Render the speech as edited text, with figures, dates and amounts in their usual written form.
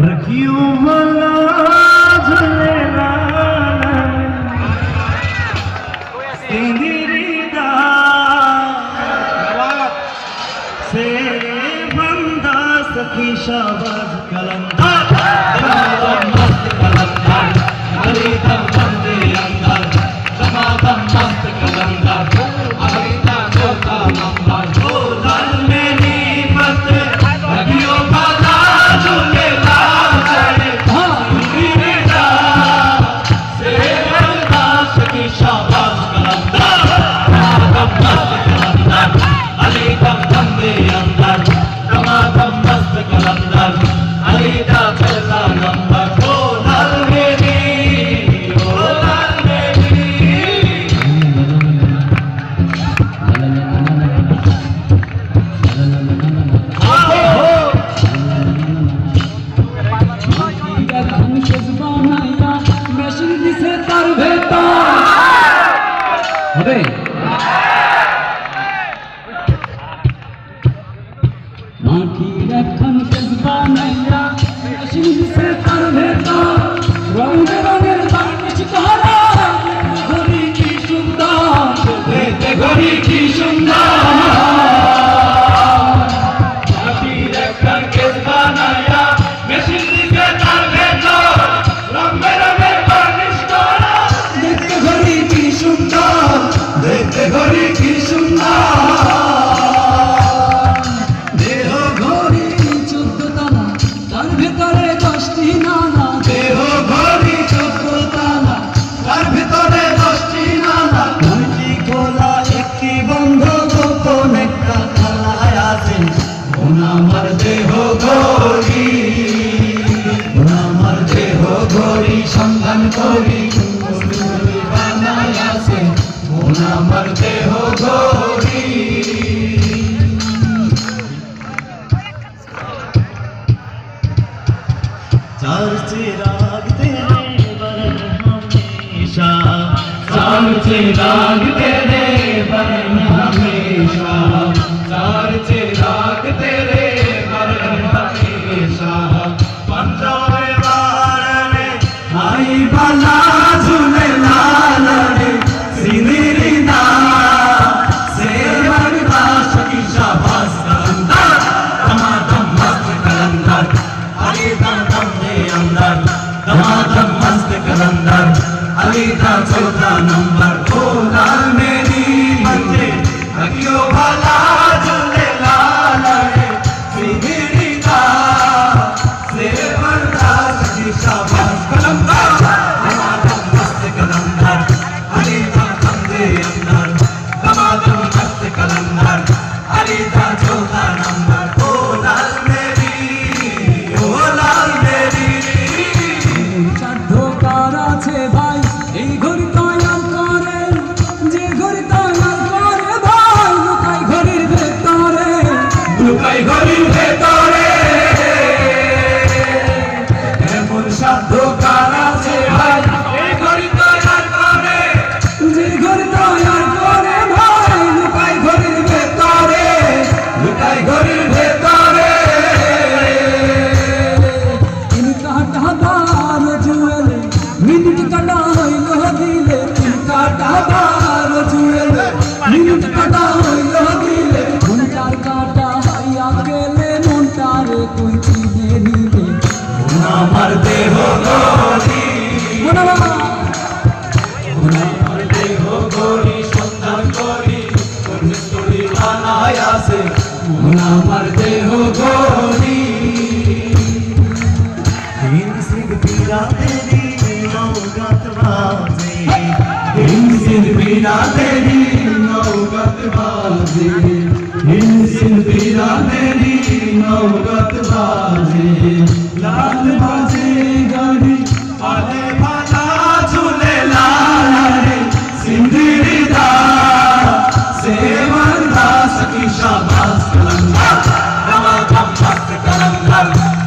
रखियो भला झूलेलाल सिंदरीदा से बंदा सखी शाबाज कलंदर दमादम मस्त कलंदर अली दम बंदे अंदर दमादम मस्त कलंदर अली दम चौथा नंबर ओ लाल मेरी मत रखियो भला झूलेलाल सिंदरीदा से बंदा सखी शाबाज कलंदर दमादम मस्त कलंदर अली दम बंदे अंदर दमादम मस्त कलंदर अली दा पहला नंबर ओ लाल मेरी माटिर এখন জজবা নাইয়া মেশিন দিছে তার ভেতর রঙে রঙের বানিশ করা ঘড়ি কি সুন্দর দেখতে ঘড়ি কি সুন্দর মাটির এখন জজবা নাইয়া মেশিন দিছে তার ভেতর রঙে রঙের বানিশ করা দেখতে ঘড়ি কি সুন্দর দেখতে ঘড়ি কি সুন্দর আমার দেহ গরি আমার দেহ গরি সন্ধান করি বানাই আছে আমার দেহ গরি चार चिराग तेरे बरन हमेशा चार चिराग तेरे बरन हमेशा चार चिराग तेरे बरन हमेशा पंजाबे वाले आई भला झूलेलाल रे सिंदरीदा से बंदा सखी शाबाज कलंदर दमादम मस्त कलंदर अली दम दे अंदर दमादम मस्त कलंदर अली दा चौथा नंबर ओ लाल मेरी बंदे रखियो भला झूलेलाल रे सिंदरीदा से बंदा सखी शाबाज कलंदर दमादम मस्त कलंदर अली दम दे अंदर दमादम मस्त कलंदर अली दा चौथा नंबर ओ लाल मेरी ओ लाल मेरी চাঁদকার আছে ভাই এই ঘড়ি তৈয়ার করে যে ঘড়ি তৈয়ার করে ভাই লুকাই ঘড়ির ভেতরে লুকাই ঘড়ির ভেতরে এমন সাধ্যকার আছে ভাই এই ঘড়ি তৈয়ার করে যে ঘড়ি তৈয়ার করে ভাই লুকাই ঘড়ির ভেতরে লুকাই ঘড়ির ভেতরে ইনকা টাদার জুয়েলে মিনিট কাটা হইল দিলে ইনকা টাদার জুয়েলে মিনিট কাটা হইল দিলে ঘন্টার কাটা হইয়া গেলে মনটারে তুই চিনে নিলে আমার দেহ গরি মনবা আমার দেহ গরি সন্ধান করি করি বানাই আছে আমার দেহ গরি দিন সিং পীরা তেরি নৌগত বাজে দিন সিং পীরা তেরি নৌগত বাজে দিন সিং পীরা তেরি নৌগত বাজে लाल बाजे गाड़ी आले भाला झूलेलाल रे सिंदरीदा से बंदा सखी शाबाज कलंदर दमादम मस्त कलंदर